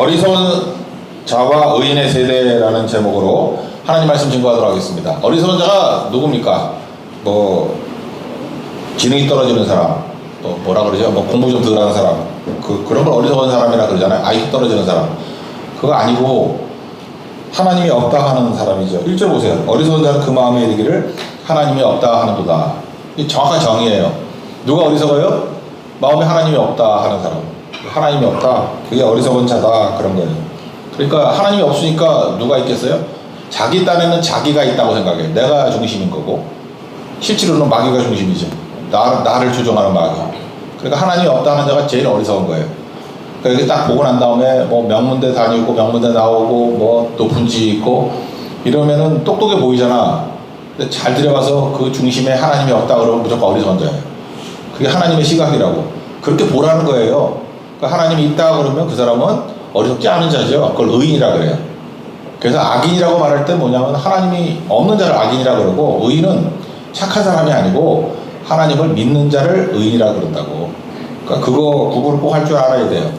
어리석은 자와 의인의 세대라는 제목으로 하나님 말씀 증거하도록 하겠습니다. 어리석은 자가 누굽니까? 지능이 떨어지는 사람, 또 뭐라 그러죠? 공부 좀 덜 하는 사람, 그런 걸 어리석은 사람이라 그러잖아요. IQ 떨어지는 사람. 그거 아니고 하나님이 없다 하는 사람이죠. 1절 보세요. 어리석은 자는 그 마음에 이르기를 하나님이 없다 하는도다. 이 정확한 정의예요. 누가 어리석어요? 마음에 하나님이 없다 하는 사람. 하나님이 없다. 그게 어리석은 자다. 그런 거예요. 그러니까 하나님이 없으니까 누가 있겠어요? 자기 딴에는 자기가 있다고 생각해. 내가 중심인 거고 실제로는 마귀가 중심이죠. 나를 조종하는 마귀. 그러니까 하나님이 없다는 자가 제일 어리석은 거예요. 그러니까 이렇게 딱 보고 난 다음에 명문대 다니고 명문대 나오고 높은 지 있고 이러면은 똑똑해 보이잖아. 근데 잘 들여가서 그 중심에 하나님이 없다 그러면 무조건 어리석은 자예요. 그게 하나님의 시각이라고. 그렇게 보라는 거예요. 그러니까 하나님이 있다 그러면 그 사람은 어리석지 않은 자죠. 그걸 의인이라 그래요. 그래서 악인이라고 말할 때 뭐냐면 하나님이 없는 자를 악인이라 그러고 의인은 착한 사람이 아니고 하나님을 믿는 자를 의인이라 그런다고. 그러니까 그거 구분을 꼭 할 줄 알아야 돼요.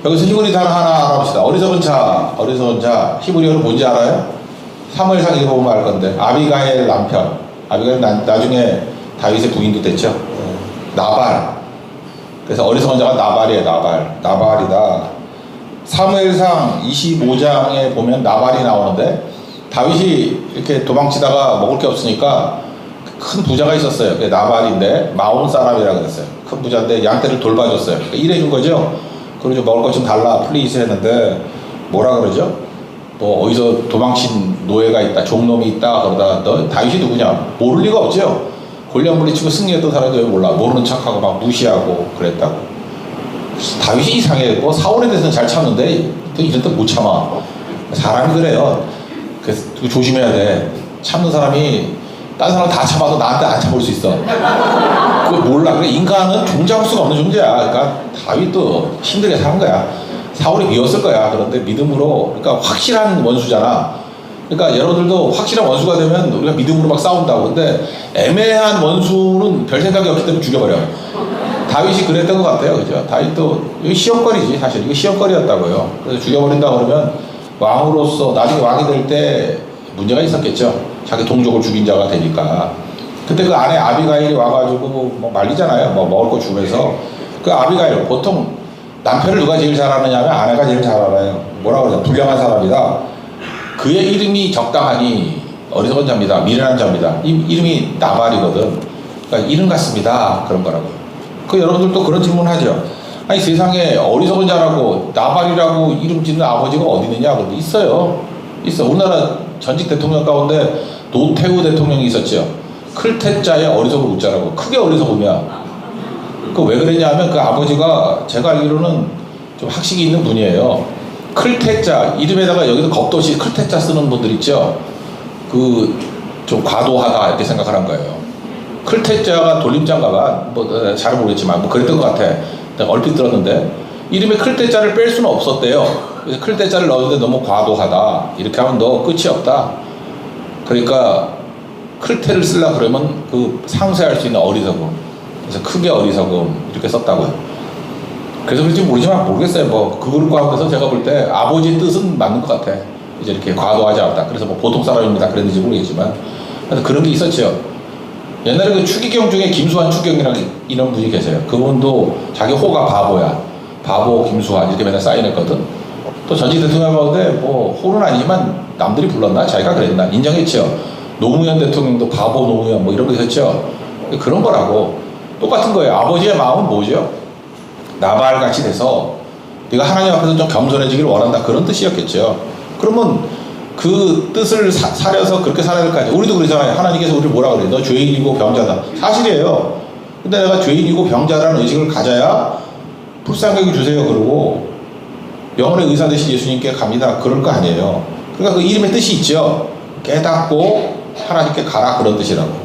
여기서 히브리 단어 하나 알아봅시다. 어리석은 자 히브리어로 뭔지 알아요? 사무엘상 읽어보면 알 건데 아비가일 남편. 아비가일 나중에 다윗의 부인도 됐죠. 나발. 그래서 어리석은 자가 나발이에요. 나발이다. 사무엘상 25장에 보면 나발이 나오는데 다윗이 이렇게 도망치다가 먹을 게 없으니까 큰 부자가 있었어요. 그게 나발인데 마온 사람이라고 그랬어요. 큰 부자인데 양떼를 돌봐줬어요. 그러니까 일해준 거죠. 그러죠. 먹을 것 좀 달라 플리즈 했는데 뭐라 그러죠? 어디서 도망친 노예가 있다, 종놈이 있다 그러다 너 다윗이 누구냐? 모를 리가 없죠. 골리앗 물리치고 승리했던 사람이 왜 몰라? 모르는 척하고 막 무시하고 그랬다고. 다윗이 이상해. 사울에 대해서는 잘 참는데 이럴 때 못 참아. 사람이 그래요. 그래서 조심해야 돼. 참는 사람이 다른 사람 다 참아도 나한테 안 참을 수 있어. 그거 몰라. 그래, 인간은 존재할 수가 없는 존재야. 그러니까 다윗도 힘들게 사는 거야. 사울이 미웠을 거야. 그런데 믿음으로, 그러니까 확실한 원수잖아. 그러니까 여러분들도 확실한 원수가 되면 우리가 믿음으로 막 싸운다고. 근데 애매한 원수는 별 생각이 없기 때문에 죽여버려. 다윗이 그랬던 것 같아요. 그죠? 다윗도, 이거 시험거리지, 사실. 이거 시험거리였다고요. 그래서 죽여버린다 그러면 왕으로서 나중에 왕이 될 때 문제가 있었겠죠. 자기 동족을 죽인 자가 되니까. 그때 그 아내 아비가일이 와가지고 말리잖아요. 먹을 거 주면서. 그 아비가일, 보통 남편을 누가 제일 잘 아느냐 하면 아내가 제일 잘 알아요. 뭐라 그러냐. 불량한 사람이다. 그의 이름이 적당하니 어리석은 자입니다. 미련한 자입니다. 이름이 나발이거든. 그러니까 이름 같습니다. 그런 거라고. 여러분들도 그런 질문 하죠. 아니 세상에 어리석은 자라고 나발이라고 이름 짓는 아버지가 어디 있느냐? 그런데 있어요. 우리나라 전직 대통령 가운데 노태우 대통령이 있었죠. 클테자의 어리석을 웃자라고. 크게 어리석으면. 왜 그랬냐 하면 그 아버지가 제가 알기로는 좀 학식이 있는 분이에요. 클테자, 이름에다가 여기서 겁도시 클테자 쓰는 분들 있죠. 좀 과도하다 이렇게 생각하는 거예요. 클테자가 돌림자인가봐. 잘 모르겠지만 그랬던 것 같아. 내가 얼핏 들었는데 이름에 클테자를 뺄 수는 없었대요. 그래서 클테자를 넣었는데 너무 과도하다. 이렇게 하면 너 끝이 없다. 그러니까 클테를 쓰려고 그러면 상쇄할 수 있는 어리석음. 그래서 크게 어리석음 이렇게 썼다고요. 그래서 그런지 모르겠어요. 그걸 가운데서 제가 볼 때 아버지의 뜻은 맞는 것 같아. 이제 이렇게 과도하지 않다. 그래서 보통 사람입니다. 그랬는지 모르겠지만. 그래서 그런 게 있었죠. 옛날에 그 추기경 중에 김수환 추기경이라는 이런 분이 계세요. 그분도 자기 호가 바보야. 바보 김수환 이렇게 맨날 사인했거든. 또 전직 대통령 가운데 호는 아니지만 남들이 불렀나? 자기가 그랬나? 인정했죠. 노무현 대통령도 바보 노무현 이런 거 했죠. 그런 거라고. 똑같은 거예요. 아버지의 마음은 뭐죠? 나발같이 돼서 네가 하나님 앞에서 좀 겸손해지기를 원한다. 그런 뜻이었겠죠. 그러면 그 뜻을 사려서 그렇게 살아야 될 거 아니에요. 우리도 그러잖아요. 하나님께서 우리를 뭐라 그래요? 너 죄인이고 병자다. 사실이에요. 근데 내가 죄인이고 병자라는 의식을 가져야 불쌍하게 주세요. 그러고 영혼의 의사 되신 예수님께 갑니다. 그럴 거 아니에요. 그러니까 그 이름의 뜻이 있죠. 깨닫고 하나님께 가라. 그런 뜻이라고.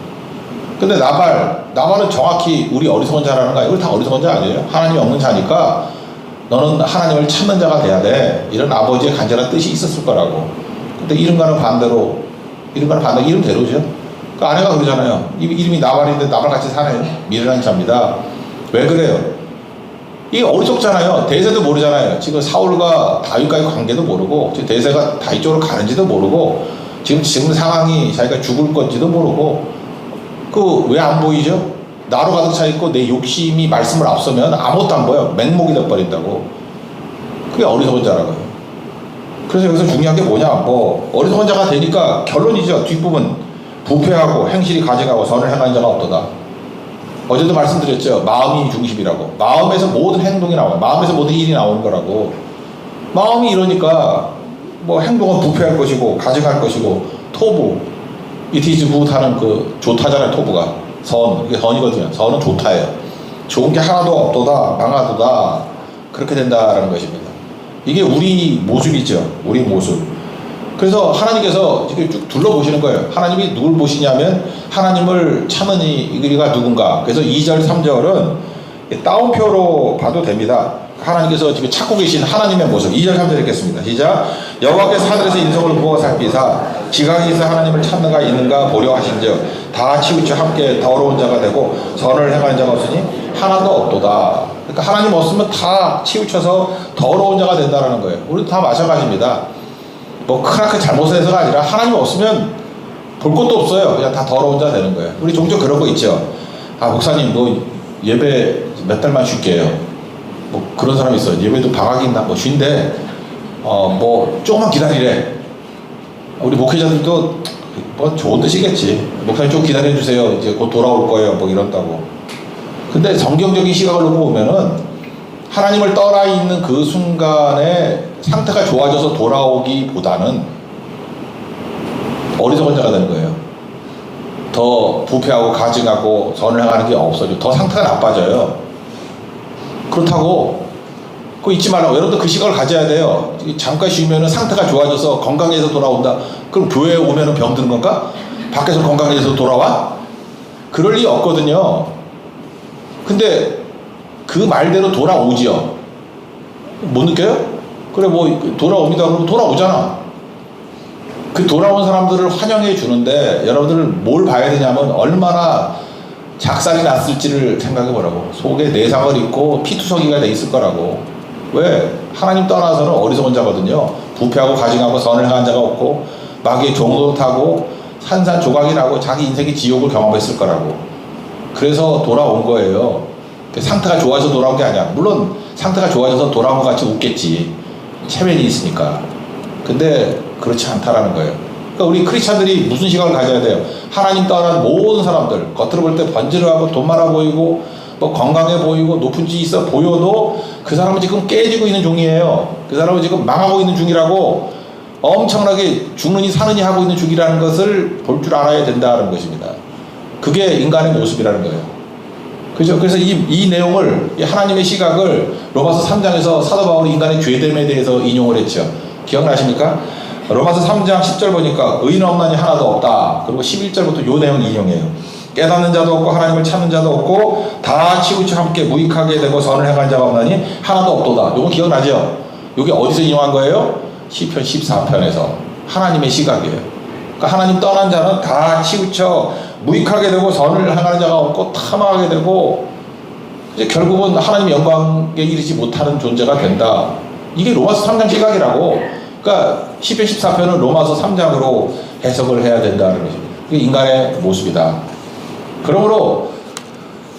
근데 나발은 정확히 우리 어리석은 자라는 거 아니에요. 우리 다 어리석은 자 아니에요. 하나님이 없는 자니까 너는 하나님을 찾는 자가 돼야 돼. 이런 아버지의 간절한 뜻이 있었을 거라고. 근데 이름과는 반대로 이름대로죠. 그 아내가 그러잖아요. 이름이 나발인데 나발같이 사네요. 미련한 자입니다. 왜 그래요? 이게 어리석잖아요. 대세도 모르잖아요. 지금 사울과 다윗과의 관계도 모르고, 지금 대세가 다윗 쪽으로 가는지도 모르고, 지금 상황이 자기가 죽을 건지도 모르고, 그 왜 안 보이죠? 나로 가득 차 있고 내 욕심이 말씀을 앞서면 아무것도 안 보여. 맹목이 돼버린다고. 그게 어리석은 자라고요. 그래서 여기서 중요한 게 뭐냐? 뭐 어리석은 자가 되니까 결론이죠. 뒷부분 부패하고 행실이 가증하고 선을 행하는 자가 없도다. 어제도 말씀드렸죠. 마음이 중심이라고. 마음에서 모든 행동이 나와요. 마음에서 모든 일이 나오는 거라고. 마음이 이러니까 뭐 행동은 부패할 것이고 가증할 것이고 토부 it is good 하는 그 좋다잖아요. 토부가 선, 이게 선이거든요. 선은 좋다예요. 좋은 게 하나도 없도다 망하도다 그렇게 된다라는 것입니다. 이게 우리 모습이죠. 우리 모습. 그래서 하나님께서 이렇게 쭉 둘러보시는 거예요. 하나님이 누굴 보시냐면 하나님을 찾는 이가 누군가. 그래서 2절 3절은 따옴표로 봐도 됩니다. 하나님께서 지금 찾고 계신 하나님의 모습. 2절 3절 읽겠습니다. 시작. 여호와께서 하늘에서 인성을 보고 살피사 지각이 있어 하나님을 찾는가 있는가 보려 하신즉 다 치우쳐 함께 더러운 자가 되고 선을 행하는 자가 없으니 하나도 없도다. 그러니까 하나님 없으면 다 치우쳐서 더러운 자가 된다는 거예요. 우리도 다 마찬가지입니다. 뭐 크나큰 잘못해서가 아니라 하나님 없으면 볼 것도 없어요. 그냥 다 더러운 자 되는 거예요. 우리 종종 그런 거 있죠. 아 목사님 뭐 예배 몇 달만 쉴게요. 뭐 그런 사람이 있어요. 예배도 방학이 있나 뭐 쉰데 뭐 조금만 기다리래. 우리 목회자들도 뭐 좋은 뜻이겠지. 목사님 좀 기다려 주세요. 이제 곧 돌아올 거예요. 뭐 이런다고. 근데 성경적인 시각을 놓고 보면은 하나님을 떠나 있는 그 순간에 상태가 좋아져서 돌아오기보다는 어리석은 자가 되는 거예요. 더 부패하고 가증하고 선을 행하는 게 없어져. 더 상태가 나빠져요. 그렇다고 그거 잊지 말라고. 여러분들 그 시각을 가져야 돼요. 잠깐 쉬면은 상태가 좋아져서 건강해서 돌아온다. 그럼 교회에 오면은 병드는 건가? 밖에서 건강해서 돌아와? 그럴 리 없거든요. 근데 그 말대로 돌아오지요. 못 느껴요? 그래 뭐 돌아옵니다. 그러면 돌아오잖아. 그 돌아온 사람들을 환영해 주는데 여러분들 뭘 봐야 되냐면 얼마나 작살이 났을지를 생각해 보라고. 속에 내상을 입고 피투성이가 돼 있을 거라고. 왜? 하나님 떠나서는 어리석은 자거든요. 부패하고 가증하고 선을 행한 자가 없고 마귀의 종노릇하고 산산조각이 나고 자기 인생의 지옥을 경험했을 거라고. 그래서 돌아온 거예요. 상태가 좋아져서 돌아온 게 아니야. 물론 상태가 좋아져서 돌아온 것 같이 웃겠지. 체면이 있으니까. 근데 그렇지 않다라는 거예요. 그러니까 우리 크리스찬들이 무슨 시각을 가져야 돼요? 하나님 떠난 모든 사람들, 겉으로 볼 때 번지르하고 돈 많아 보이고 뭐 건강해 보이고 높은 지 있어 보여도 그 사람은 지금 깨지고 있는 중이에요. 그 사람은 지금 망하고 있는 중이라고. 엄청나게 죽느니 사느니 하고 있는 중이라는 것을 볼 줄 알아야 된다는 것입니다. 그게 인간의 모습이라는 거예요. 그죠? 그래서 이 내용을, 이 하나님의 시각을 로마서 3장에서 사도 바울이 인간의 죄됨에 대해서 인용을 했죠. 기억나십니까? 로마서 3장 10절 보니까 의인 없나니 하나도 없다. 그리고 11절부터 요 내용 인용해요. 깨닫는 자도 없고 하나님을 찾는 자도 없고 다 치우쳐 함께 무익하게 되고 선을 행한 자가 없나니 하나도 없도다. 요거 기억나죠? 요게 어디서 인용한 거예요? 시편 14편에서 하나님의 시각이에요. 그러니까 하나님 떠난 자는 다 치우쳐 무익하게 되고 선을 행하는 자가 없고 탐하게 되고 이제 결국은 하나님의 영광에 이르지 못하는 존재가 된다. 이게 로마서 3장 시각이라고. 그러니까 시편 14편은 로마서 3장으로 해석을 해야 된다는 것입니다. 그게 인간의 모습이다. 그러므로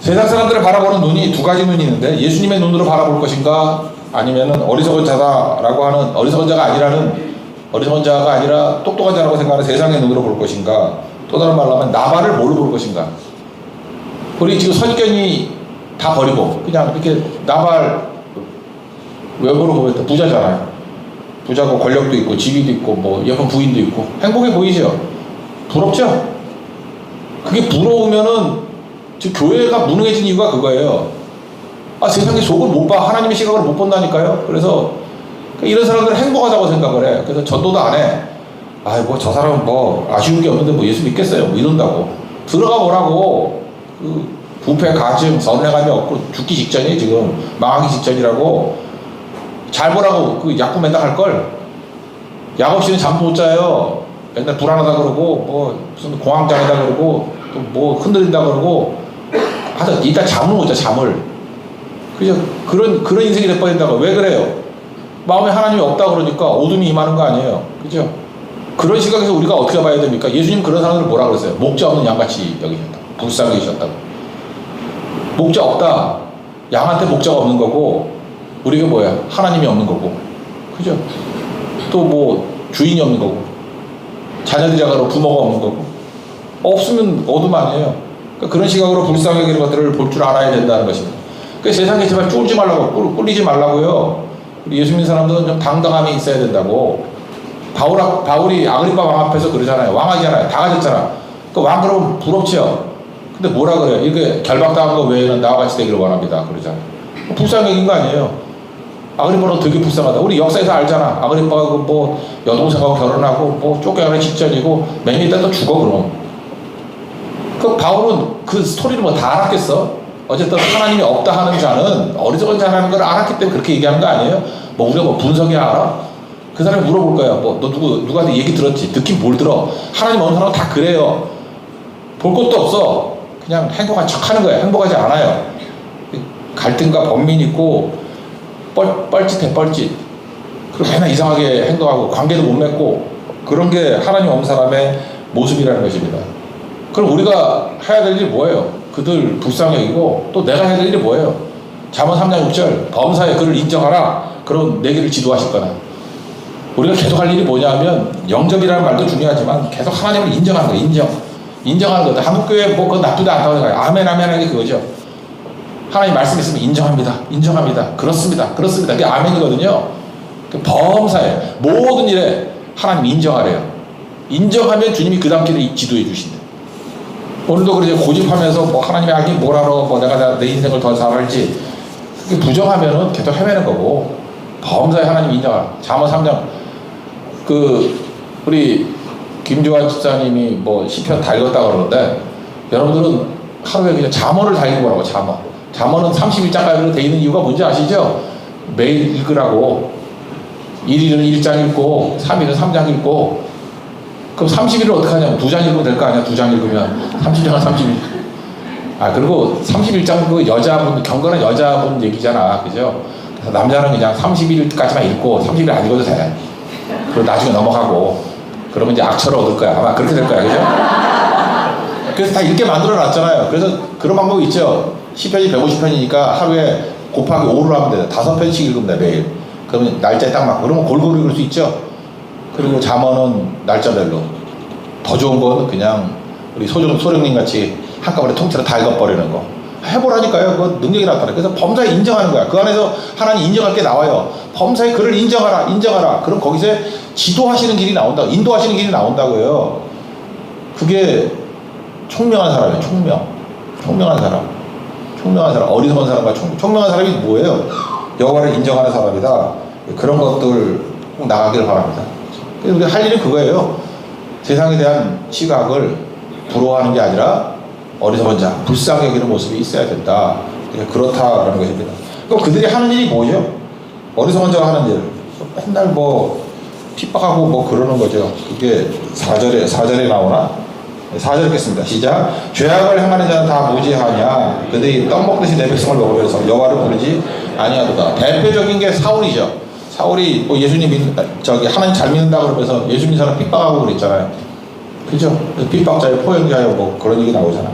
세상 사람들을 바라보는 눈이 두 가지 눈이 있는데 예수님의 눈으로 바라볼 것인가 아니면은 어리석은 자다라고 하는 어리석은 자가 아니라 똑똑한 자라고 생각하는 세상의 눈으로 볼 것인가. 또 다른 말로 하면 나발을 뭘로 볼 것인가. 우리 지금 선견이 다 버리고 그냥 이렇게 나발 외모로 보면 부자잖아요. 부자고 권력도 있고 지위도 있고 뭐 예쁜 부인도 있고 행복해 보이죠? 부럽죠? 그게 부러우면은 지금 교회가 무능해진 이유가 그거예요. 아 세상의 속을 못 봐. 하나님의 시각을 못 본다니까요. 그래서 이런 사람들은 행복하다고 생각을 해. 그래서 전도도 안 해. 아이 뭐 저 사람은 뭐 아쉬운 게 없는데 뭐 예수 믿겠어요 뭐 이런다고. 들어가 보라고. 그 부패 가증 선행함이 없고 죽기 직전이에요. 지금 망하기 직전이라고. 잘 보라고. 그 약국 맨날 할걸. 약 없이는 잠도 못 자요. 맨날 불안하다 그러고 뭐 무슨 공황장애다 그러고 또 뭐 흔들린다 그러고 하여튼 일단 잠을 못 자. 잠을. 그죠? 그런 인생이 돼버린다고. 왜 그래요? 마음에 하나님이 없다 그러니까 어둠이 임하는 거 아니에요. 그죠? 그런 시각에서 우리가 어떻게 봐야 됩니까? 예수님 그런 사람들을 뭐라 그랬어요? 목자 없는 양같이 여기셨다. 불쌍히 여기셨다고. 목자 없다. 양한테 목자가 없는 거고, 우리가 뭐야? 하나님이 없는 거고. 그죠? 또 뭐, 주인이 없는 거고. 자녀들이야말로 부모가 없는 거고. 없으면 어둠 아니에요. 그러니까 그런 시각으로 불쌍히 여기는 것들을 볼 줄 알아야 된다는 것입니다. 그 세상에 제발 쫄지 말라고, 꿀리지 말라고요. 예수 믿는 사람들은 좀 당당함이 있어야 된다고. 바울이 아그리파 왕 앞에서 그러잖아요. 왕하잖아요. 다 가졌잖아. 그 왕 그러면 부럽지요. 근데 뭐라 그래요? 이게 결박당한 거 외에는 나와 같이 되기를 원합니다. 그러잖아요. 불쌍히 여긴 거 아니에요. 아그리파는 되게 불쌍하다. 우리 역사에서 알잖아. 아그리파가 뭐 여동생하고 결혼하고 뭐 쫓겨나기 직전이고 맨 밑에 또 죽어 그럼. 그 바울은 그 스토리를 뭐 다 알았겠어? 어쨌든 하나님이 없다 하는 자는 어리석은 자라는 걸 알았기 때문에 그렇게 얘기하는 거 아니에요? 뭐 우리가 뭐 분석이야 알아? 그 사람이 물어볼 거야. 뭐 너 누구한테 얘기 들었지? 듣긴 뭘 들어? 하나님 없는 사람은 다 그래요. 볼 것도 없어. 그냥 행복한 척 하는 거야. 행복하지 않아요. 갈등과 번민 있고 뻘짓해 뻘짓. 그리고 맨날 이상하게 행동하고 관계도 못 맺고 그런 게 하나님 없는 사람의 모습이라는 것입니다. 그럼 우리가 해야 될 일이 뭐예요? 그들 불쌍히 여기고 또 내가 해야 될 일이 뭐예요? 잠언 3장 6절 범사에 그를 인정하라. 그럼 내 길을 지도하실 거다. 우리가 계속 할 일이 뭐냐면 영접이라는 말도 중요하지만 계속 하나님을 인정하는 거예요. 인정하는 거다. 한국교회 뭐 그거 나쁘다 않다고 생각해요. 아멘 아멘 하는 게 그거죠. 하나님 말씀 있으면 인정합니다. 그렇습니다. 그게 아멘이거든요. 범사에 모든 일에 하나님 인정하래요. 인정하면 주님이 그 다음 길을 지도해 주신대. 오늘도 그러죠. 고집하면서 뭐 하나님이 알기 뭘 알아, 뭐 내가 내 인생을 더 잘할지. 그게 부정하면은 계속 헤매는 거고, 범사에 하나님 인정하라. 잠언 3장. 우리 김주환 집사님이 뭐 시편 다 읽었다고 그러는데, 여러분들은 하루에 그냥 잠언을 다 읽어보라고, 잠언은 31장까지로 되어 있는 이유가 뭔지 아시죠? 매일 읽으라고. 1일은 1장 읽고, 3일은 3장 읽고, 그럼 30일을 어떻게 하냐고. 2장 읽으면 될 거 아니야? 2장 읽으면. 30장은 30일. 그리고 31장 그 여자분, 경건한 여자분 얘기잖아. 그죠? 그래서 남자는 그냥 30일까지만 읽고, 30일 안 읽어도 돼. 그리고 나중에 넘어가고. 그러면 이제 악처를 얻을 거야. 아마 그렇게 될 거야. 그죠? 그래서 다 읽게 만들어 놨잖아요. 그래서 그런 방법이 있죠. 시편이 150편이니까 하루에 곱하기 5를 하면 돼요. 5편씩 읽으면 돼, 매일. 그러면 날짜에 딱 맞고. 그러면 골고루 읽을 수 있죠. 그리고 잠언은 날짜별로. 더 좋은 건 그냥 우리 소령님 같이 한꺼번에 통째로 다 읽어버리는 거. 해보라니까요. 그거 능력이 나타나요. 그래서 범사에 인정하는 거야. 그 안에서 하나님 인정할 게 나와요. 범사에 그를 인정하라. 그럼 거기서 지도하시는 길이 나온다. 인도하시는 길이 나온다고요. 그게 총명한 사람이에요. 총명한 사람. 어리석은 사람과 총명한 사람이 뭐예요? 여호와를 인정하는 사람이다. 그런 것들 꼭 나가기를 바랍니다. 그래서 우리가 할 일은 그거예요. 세상에 대한 시각을 부러워하는 게 아니라 어리석은 자, 불쌍히 여기는 모습이 있어야 된다. 그렇다라는 것입니다. 그럼 그들이 하는 일이 뭐죠? 어리석은 자가 하는 일. 맨날 뭐 핍박하고 뭐 그러는 거죠. 그게 4절에 나오나? 4절 읽겠습니다. 시작. 죄악을 행하는 자는 다 무지하냐? 그들이 떡 먹듯이 내 백성을 먹으면서 여호와를 부르지 아니하도다. 대표적인 게 사울이죠. 사울이 뭐 예수님 하나님 잘 믿는다 그러면서 예수 믿는 사람 핍박하고 그랬잖아요. 그죠? 핍박자여 포용자여 뭐 그런 얘기 나오잖아.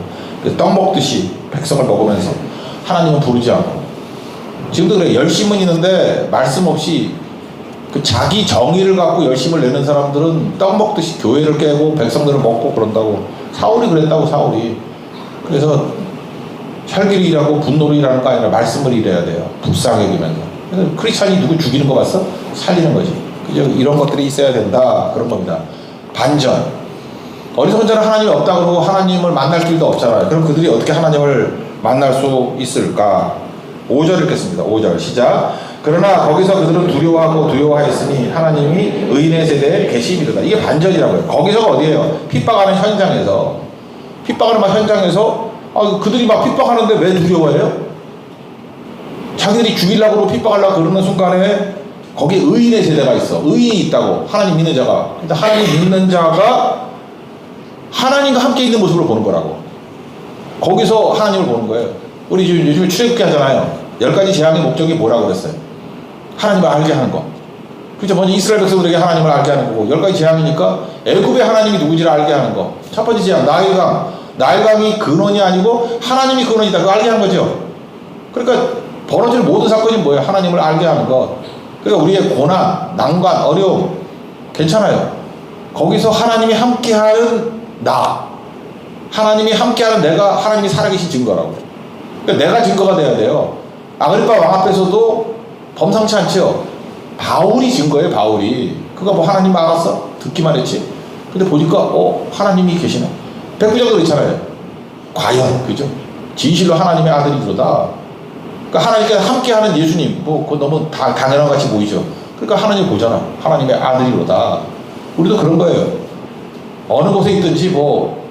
떡 먹듯이 백성을 먹으면서 하나님은 부르지 않고. 지금도 그래. 열심은 있는데 말씀 없이 그 자기 정의를 갖고 열심을 내는 사람들은 떡 먹듯이 교회를 깨고 백성들을 먹고 그런다고. 사울이 그랬다고. 그래서 혈기를 일하고 분노를 일하는 거 아니라 말씀을 일해야 돼요. 불쌍히 여기면서. 크리스찬이 누구 죽이는 거 봤어? 살리는 거지. 그죠? 이런 것들이 있어야 된다. 그런 겁니다. 반전. 어리석은 자는 하나님이 없다 그러고 하나님을 만날 길도 없잖아요. 그럼 그들이 어떻게 하나님을 만날 수 있을까? 5절 읽겠습니다. 5절 시작. 그러나 거기서 그들은 두려워하였으니 하나님이 의인의 세대에 계시미로다. 이게 반전이라고요. 거기서가 어디예요? 핍박하는 현장에서. 그들이 막 핍박하는데 왜 두려워해요? 자기들이 죽이려고 핍박하려고 그러는 순간에 거기에 의인의 세대가 있어. 의인이 있다고. 하나님 믿는 자가. 근데 하나님 믿는 자가 하나님과 함께 있는 모습을 보는 거라고. 거기서 하나님을 보는 거예요. 우리 지금 요즘에 출애굽기 하잖아요. 10가지 재앙의 목적이 뭐라고 그랬어요? 하나님을 알게 하는 거. 그죠? 먼저 이스라엘 백성들에게 하나님을 알게 하는 거고, 10가지 재앙이니까 애굽의 하나님이 누구지를 알게 하는 거. 첫 번째 재앙, 나일강. 나일강이 근원이 아니고 하나님이 근원이다. 그거 알게 한 거죠. 그러니까 벌어질 모든 사건이 뭐예요? 하나님을 알게 하는 것. 그러니까 우리의 고난, 난관, 어려움 괜찮아요. 거기서 하나님이 함께하는 나, 하나님이 함께하는 내가 하나님이 살아계신 증거라고. 그러니까 내가 증거가 돼야 돼요. 아그리파 왕 앞에서도 범상치 않죠. 바울이 증거예요. 바울이. 그가 뭐 하나님 알았어? 듣기만 했지. 근데 보니까 하나님이 계시네. 백부장도 그렇잖아요. 과연, 그죠? 진실로 하나님의 아들이로다. 그러니까 하나님께 함께하는 예수님, 뭐 그거 너무 다 당연한 같이 보이죠. 그러니까 하나님 보잖아. 하나님의 아들이로다. 우리도 그런 거예요. 어느 곳에 있든지 뭐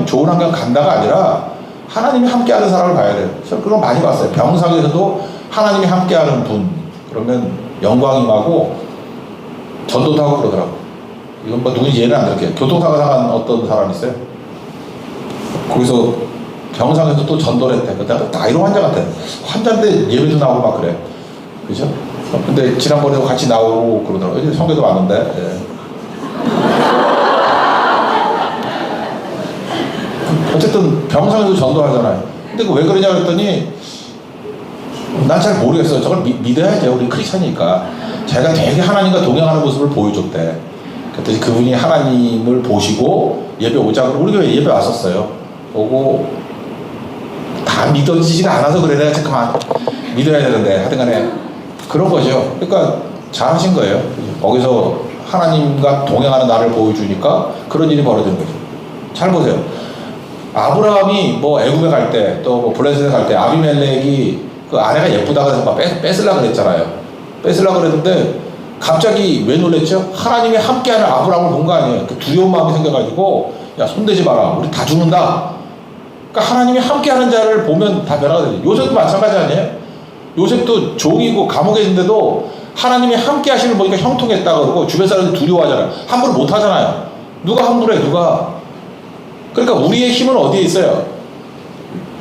좋은 환경 간다가 아니라 하나님이 함께하는 사람을 봐야 돼요. 저는 그런 거 많이 봤어요. 병상에서도 하나님이 함께하는 분, 그러면 영광이 임하고 전도도 하고 그러더라고. 이건 뭐 누군지 예를 안 들게요. 교통사고 당한 어떤 사람 있어요. 거기서 병상에서 또 전도를 했대. 그때 다이로 환자 같아. 환자인데 예배도 나오고 막 그래. 그죠? 근데 지난번에도 같이 나오고 그러더라고요. 성교도 왔는데. 예. 어쨌든 병상에서 전도하잖아요. 근데 왜 그러냐 그랬더니 난 잘 모르겠어요. 저걸 믿어야죠. 우리 크리스천이니까. 자기가 되게 하나님과 동행하는 모습을 보여줬대. 그랬더니 그분이 하나님을 보시고 예배 오자고 우리 교회 예배 왔었어요. 오고 다 믿어지지가 않아서 그래. 내가 잠깐만 믿어야 되는데 하여튼 간에 그런 거죠. 그러니까 잘하신 거예요. 거기서 하나님과 동행하는 나를 보여주니까 그런 일이 벌어지는 거죠. 잘 보세요. 아브라함이 뭐 애굽에 갈 때 또 뭐 블레셋에 갈 때 아비멜렉이 그 아내가 예쁘다고 해서 막 뺏으려고 그랬잖아요. 뺏으려고 그랬는데 갑자기 왜 놀랬죠? 하나님이 함께하는 아브라함을 본 거 아니에요. 그 두려운 마음이 생겨가지고 야 손대지 마라. 우리 다 죽는다. 그러니까 하나님이 함께하는 자를 보면 다 변화가 되죠. 요셉도 마찬가지 아니에요? 요셉도 종이고 감옥에 있는데도 하나님이 함께 하시는 보니까 형통했다 그러고 주변 사람들이 두려워하잖아요. 함부로 못 하잖아요. 누가 함부로 해? 누가? 그러니까 우리의 힘은 어디에 있어요?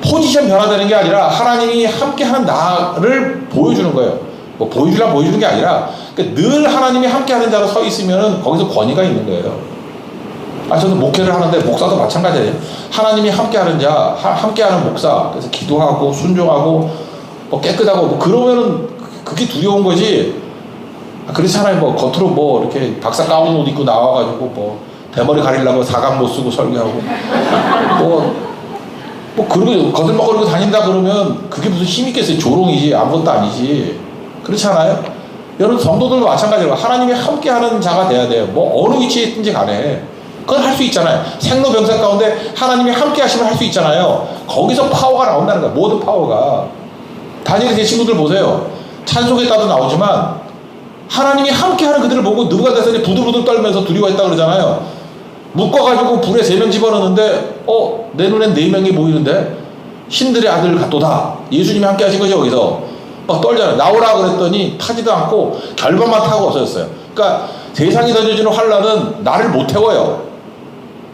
포지션 변화되는 게 아니라 하나님이 함께하는 나를 보여주는 거예요. 뭐 보여주는 게 아니라 그러니까 늘 하나님이 함께하는 자로 서 있으면 거기서 권위가 있는 거예요. 저도 목회를 하는데 목사도 마찬가지예요. 하나님이 함께하는 자, 함께하는 목사. 그래서 기도하고 순종하고 뭐 깨끗하고 뭐 그러면은 그게 두려운 거지. 그렇잖아요. 뭐 겉으로 뭐 이렇게 박사 가운 옷 입고 나와가지고 뭐 대머리 가리려고 사각 못 쓰고 설교하고 뭐 그러고 거들먹거리고 다닌다 그러면 그게 무슨 힘이 있겠어요. 조롱이지 아무것도 아니지. 그렇지 않아요? 여러분 성도들도 마찬가지로 하나님이 함께하는 자가 돼야 돼요. 뭐 어느 위치에 있든지 간에 그건 할 수 있잖아요. 생로병사 가운데 하나님이 함께 하시면 할 수 있잖아요. 거기서 파워가 나온다는 거야. 모든 파워가. 다니엘 제 친구들 보세요. 찬송에따도 나오지만 하나님이 함께하는 그들을 보고 느부갓네살이 부들부들 떨면서 두려워했다 그러잖아요. 묶어가지고 불에 3명 집어넣는데 내 눈엔 4명이 보이는데 신들의 아들 같도다. 예수님이 함께 하신 거죠. 거기서 막 떨잖아요. 나오라 그랬더니 타지도 않고 결박만 타고 없어졌어요. 그러니까 세상이 던져지는 환란은 나를 못 태워요.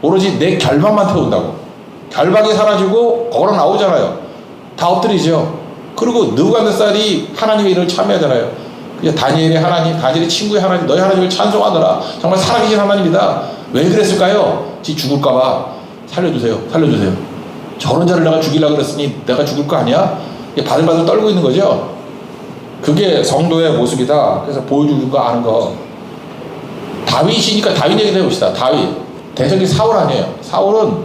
오로지 내 결박만 태운다고. 결박이 사라지고 걸어 나오잖아요. 다 엎드리죠. 그리고 느부갓네살이 하나님의 일을 참여하잖아요. 다니엘의 하나님, 다니엘의 친구의 하나님, 너희 하나님을 찬송하더라. 정말 살아계신 하나님이다. 왜 그랬을까요? 지 죽을까봐. 살려주세요. 살려주세요. 저런 자를 내가 죽이려고 그랬으니 내가 죽을 거 아니야? 바들바들 떨고 있는 거죠. 그게 성도의 모습이다. 그래서 보여주는 거 아는 거. 다윗이니까 다윗 얘기 해봅시다. 다윗. 대적이 사울 아니에요. 사울은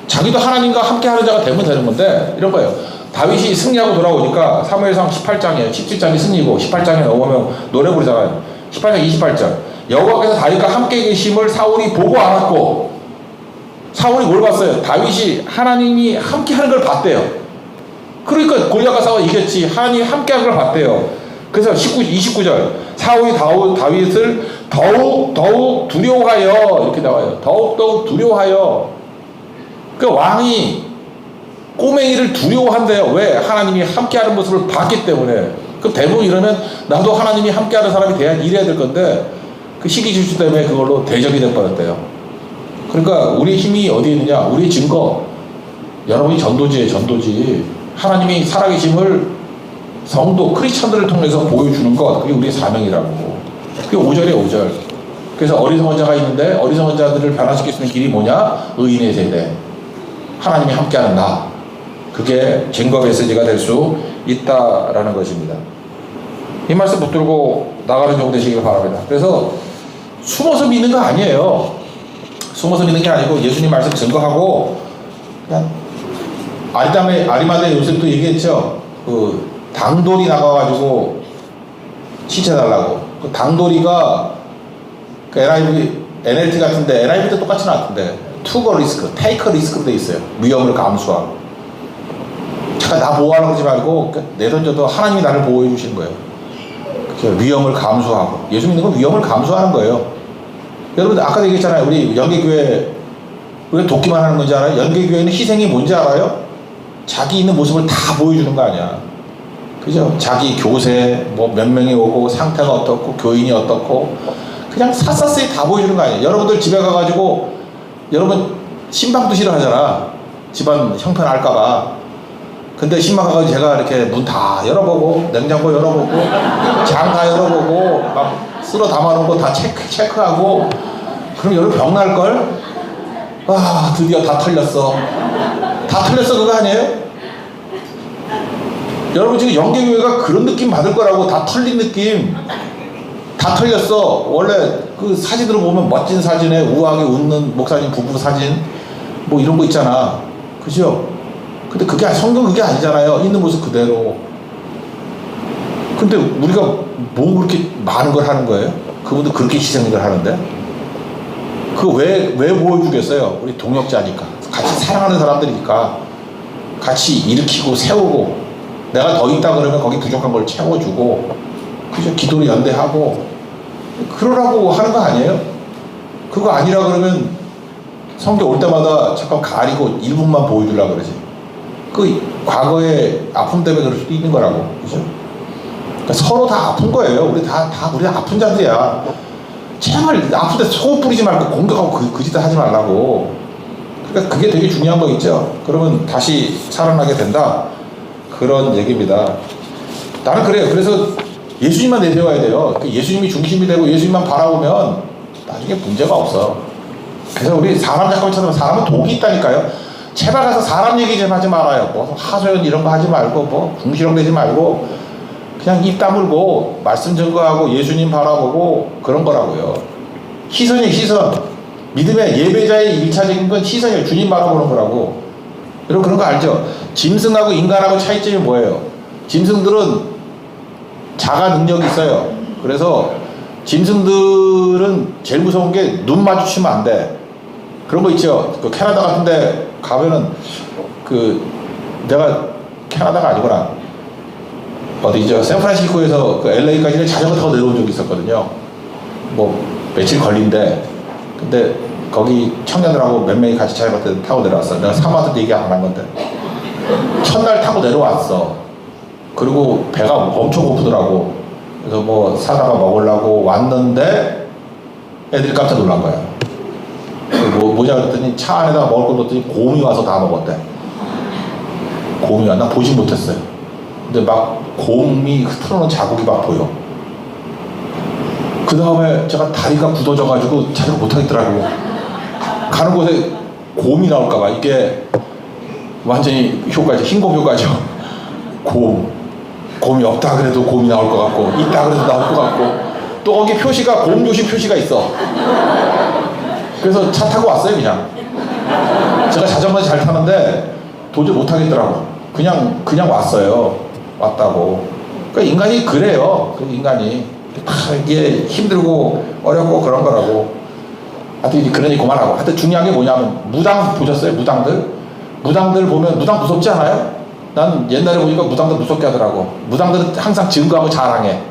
자기도 하나님과 함께하는 자가 되면 되는 건데 이런 거예요. 다윗이 승리하고 돌아오니까 사무엘상 18장에 17장이 승리고 18장에 넘어오면 노래 부르잖아요. 18장 28장 여호와께서 다윗과 함께 계심을 사울이 보고 알았고 사울이 뭘 봤어요? 다윗이 하나님이 함께하는 걸 봤대요. 그러니까 골리앗과 싸워 이겼지. 하나님이 함께하는 걸 봤대요. 그래서 29절 사울이 다윗을 더욱 두려워하여 이렇게 나와요. 더욱 두려워하여. 그 왕이 꼬맹이를 두려워한대요. 왜? 하나님이 함께하는 모습을 봤기 때문에. 그 대부분 이러면 나도 하나님이 함께하는 사람이 이래야 될 건데 그 시기 질투 때문에 그걸로 대적이 돼버렸대요. 그러니까 우리의 힘이 어디에 있느냐? 우리의 증거. 여러분이 전도지예요. 전도지. 하나님이 살아계심을 성도 크리스천들을 통해서 보여주는 것, 그게 우리의 사명이라고. 그게 5절이에요, 5절. 그래서 어리석은 자가 있는데 어리석은 자들을 변화시킬 수 있는 길이 뭐냐? 의인의 세대. 하나님이 함께하는 나. 그게 증거 메시지가 될 수 있다라는 것입니다. 이 말씀 붙들고 나가는 종 되시길 바랍니다. 그래서 숨어서 믿는 거 아니에요. 숨어서 믿는 게 아니고 예수님 말씀 증거하고 그냥 아리마대 요셉도 얘기했죠. 그 당돌이 나가가지고 시체 달라고. 그 당돌이가 그 NLT 같은데 NIV도 똑같이 나왔던데 투거 리스크, 테이커 리스크로 돼 있어요. 위험을 감수하고. 잠깐 나 보호하려고 그러지 말고 내던져도 하나님이 나를 보호해 주시는 거예요. 위험을 감수하고. 예수 믿는 건 위험을 감수하는 거예요. 여러분들 아까도 얘기했잖아요. 우리 연계교회 우리가 돕기만 하는 건지 알아요? 연계교회는 희생이 뭔지 알아요? 자기 있는 모습을 다 보여주는 거 아니야. 그죠? 자기 교세 뭐 몇 명이 오고 상태가 어떻고 교인이 어떻고 그냥 샅샅이 다 보여주는 거 아니에요. 여러분들 집에 가가지고 여러분 신방도 싫어하잖아. 집안 형편할까봐. 근데 신방 가가지고 제가 이렇게 문 다 열어보고 냉장고 열어보고 장 다 열어보고 막 쓸어 담아놓은 거 다 체크하고 그럼 여러분 병날걸? 아 드디어 다 털렸어. 다 털렸어 그거 아니에요? 여러분 지금 연계교회가 그런 느낌 받을 거라고. 다 털린 느낌. 다 털렸어. 원래 그 사진으로 보면 멋진 사진에 우아하게 웃는 목사님 부부 사진 뭐 이런 거 있잖아. 그죠? 근데 그게 성경 그게 아니잖아요. 있는 모습 그대로. 근데 우리가 뭐 그렇게 많은 걸 하는 거예요? 그분도 그렇게 희생을 하는데 그 왜 보여주겠어요? 우리 동역자니까, 같이 사랑하는 사람들이니까, 같이 일으키고 세우고, 내가 더 있다 그러면 거기 부족한 걸 채워주고, 그죠? 기도를 연대하고 그러라고 하는 거 아니에요? 그거 아니라 그러면 성경 올 때마다 잠깐 가리고 1분만 보여주려고 그러지. 그 과거의 아픔 때문에 그럴 수도 있는 거라고. 그죠? 그러니까 서로 다 아픈 거예요. 우리 우리 아픈 자들이야. 제발 아픈데 소금 뿌리지 말고 공격하고 그 짓을 하지 말라고. 그러니까 그게 되게 중요한 거 있죠. 그러면 다시 살아나게 된다. 그런 얘기입니다. 나는 그래요. 그래서 예수님만 내세워야 돼요. 예수님이 중심이 되고 예수님만 바라보면 나중에 문제가 없어. 그래서 우리 사람 잠깐 찾아보면 사람은 독이 있다니까요. 제발 가서 사람 얘기 좀 하지 말아요. 뭐 하소연 이런 거 하지 말고 뭐 궁시렁 대지 말고 그냥 입 다물고 말씀 증거하고 예수님 바라보고 그런 거라고요. 시선이에요, 시선. 믿음의 예배자의 1차적인 건 시선이에요. 주님 바라보는 거라고. 여러분 그런 거 알죠? 짐승하고 인간하고 차이점이 뭐예요? 짐승들은 자가 능력이 있어요. 그래서 짐승들은 제일 무서운 게 눈 마주치면 안 돼. 그런 거 있죠. 그 캐나다 같은 데 가면은 내가 캐나다가 아니구나. 어디죠? 샌프란시스코에서 그 LA까지는 자전거 타고 내려온 적이 있었거든요. 뭐 며칠 걸린데 근데 거기 청년들하고 몇 명이 같이 자전거 타고 내려왔어. 내가 사모한테 얘기 안 한 건데 첫날 타고 내려왔어. 그리고 배가 엄청 고프더라고. 그래서 뭐 사다가 먹으려고 왔는데 애들이 깜짝 놀란 거야. 뭐냐 그랬더니 차 안에다가 먹을 거 넣었더니 곰이 와서 다 먹었대. 곰이 와. 나 보지 못했어요. 근데 막 곰이 틀어놓은 자국이 막 보여. 그 다음에 제가 다리가 굳어져가지고 자전거 못하겠더라고요. 가는 곳에 곰이 나올까봐. 이게 완전히 효과죠. 흰곰 효과죠. 곰이 없다 그래도 곰이 나올 것 같고 있다 그래도 나올 것 같고 또 거기 표시가 곰 조심 표시가 있어. 그래서 차 타고 왔어요. 그냥 제가 자전거 잘 타는데 도저히 못하겠더라고. 그냥 왔어요. 왔다고. 그러니까 인간이 그래요. 그 인간이 다 이게 힘들고 어렵고 그런 거라고. 하여튼 그러니 그만하고. 하여튼 중요한 게 뭐냐면 무당 보셨어요? 무당들 보면 무당 무섭지 않아요? 난 옛날에 보니까 무당들 무섭게 하더라고. 무당들은 항상 증거하고 자랑해.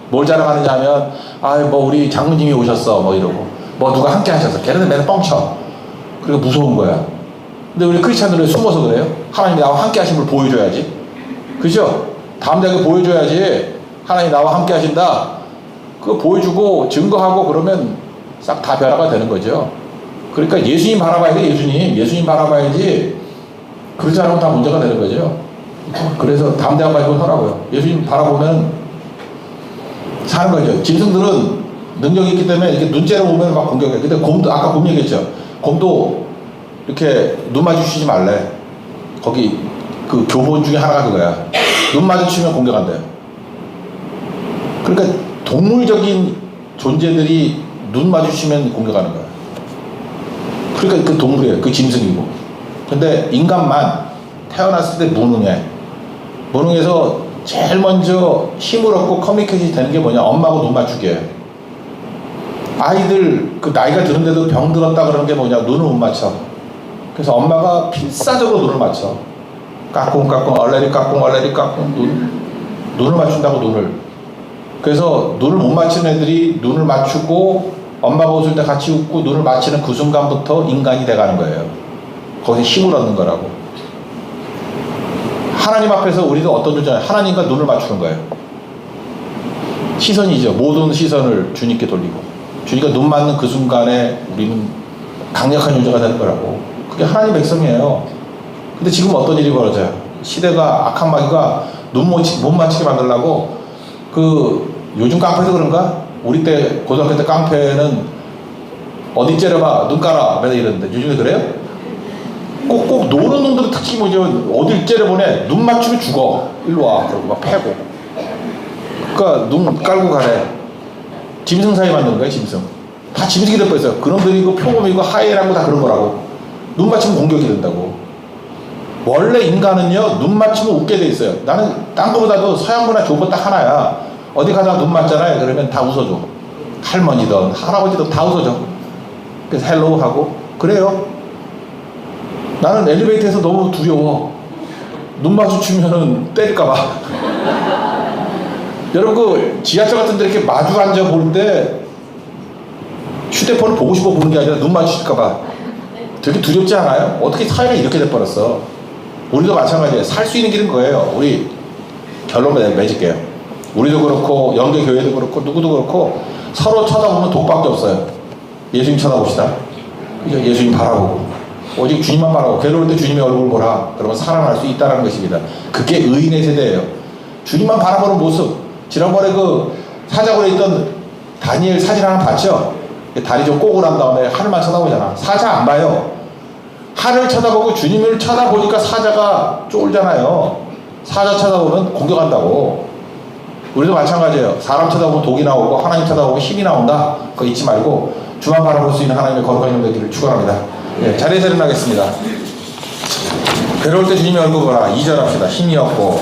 뭘 자랑하느냐 하면 뭐 우리 장로님이 오셨어 뭐 이러고 뭐 누가 함께 하셨어. 걔네들 맨날 뻥쳐. 그리고 무서운 거야. 근데 우리 크리스찬들은 숨어서 그래요. 하나님이 나와 함께 하신 걸 보여줘야지. 그죠? 담대하게 보여줘야지. 하나님이 나와 함께 하신다. 그거 보여주고 증거하고 그러면 싹 다 변화가 되는 거죠. 그러니까 예수님 바라봐야 돼. 예수님 바라봐야지. 그렇지 않으면 다 문제가 되는 거죠. 그래서 담대한 말씀을 하라고요. 예수님 바라보면 사는 거죠. 짐승들은 능력이 있기 때문에 이렇게 눈째로 보면 막 공격해. 근데 곰도, 아까 곰 얘기했죠. 곰도 이렇게 눈 마주치지 말래. 거기 그 교본 중에 하나가 그거야. 눈 마주치면 공격한대요. 그러니까 동물적인 존재들이 눈 마주치면 공격하는 거야. 그러니까 그 동물이에요. 그 짐승이고. 근데 인간만 태어났을 때 무능해. 무능해서 제일 먼저 힘을 얻고 커뮤니케이션이 되는 게 뭐냐? 엄마하고 눈 맞추기예요. 아이들 그 나이가 드는데도 병 들었다 그러는 게 뭐냐? 눈을 못 맞춰. 그래서 엄마가 필사적으로 눈을 맞춰. 까꿍까꿍 얼레리 까꿍 얼레리 까꿍 눈을 맞춘다고 눈을. 그래서 눈을 못 맞추는 애들이 눈을 맞추고 엄마가 웃을 때 같이 웃고 눈을 맞추는 그 순간부터 인간이 돼가는 거예요. 거기서 힘을 얻는 거라고. 하나님 앞에서 우리도 어떤 존재냐? 하나님과 눈을 맞추는 거예요. 시선이죠. 모든 시선을 주님께 돌리고 주님과 눈 맞는 그 순간에 우리는 강력한 존재가 되는 거라고. 그게 하나님 백성이에요. 근데 지금 어떤 일이 벌어져요? 시대가 악한 마귀가 눈 못 맞추게 만들려고 그 요즘 깡패도 그런가? 우리 때 고등학교 때 깡패는 어디 째려봐 눈 깔아 맨날 이러는데 요즘에 그래요? 꼭 노는 놈들은 특히 뭐죠? 어딜 째려보내 눈 맞추면 죽어 일로 와 그러고 막 패고. 그러니까 눈 깔고 가래. 짐승 사이 만드는 거야. 짐승 다 짐승이 될 뻔했어요. 그놈들이 표범이고 하이에라고 다 그런 거라고. 눈 맞추면 공격이 된다고. 원래 인간은요 눈 맞추면 웃게 돼 있어요. 나는 딴 거보다도 서양 문화 좋은 거 딱 하나야. 어디 가다가 눈 맞잖아요. 그러면 다 웃어줘. 할머니든 할아버지든 다 웃어줘. 그래서 헬로우 하고 그래요. 나는 엘리베이터에서 너무 두려워. 눈 마주치면은 때릴까봐. 여러분 그 지하철 같은 데 이렇게 마주 앉아 보는데 휴대폰을 보고 싶어 보는 게 아니라 눈 마주칠까봐 되게 두렵지 않아요? 어떻게 사회가 이렇게 돼버렸어. 우리도 마찬가지예요. 살 수 있는 길은 거예요. 우리 결론 맺을게요. 우리도 그렇고 영계 교회도 그렇고 누구도 그렇고 서로 쳐다보면 독밖에 없어요. 예수님 쳐다봅시다. 예수님 바라보고 오직 주님만 바라보고 괴로울 때 주님의 얼굴을 보라. 그러면 살아날 수 있다는 것입니다. 그게 의인의 세대예요. 주님만 바라보는 모습. 지난번에 그 사자굴에 있던 다니엘 사진 하나 봤죠? 다리 좀 꼬고 난 다음에 하늘만 쳐다보잖아. 사자 안 봐요. 하늘 쳐다보고 주님을 쳐다보니까 사자가 쫄잖아요. 사자 쳐다보면 공격한다고. 우리도 마찬가지예요. 사람 쳐다보면 독이 나오고 하나님 쳐다보면 힘이 나온다. 그거 잊지 말고 주만 바라볼 수 있는 하나님의 거룩한 영 되기를 축원합니다. 예, 자리에서 일어나겠습니다. 괴로울 때 주님의 얼굴 보라. 2절 합시다. 힘이 없고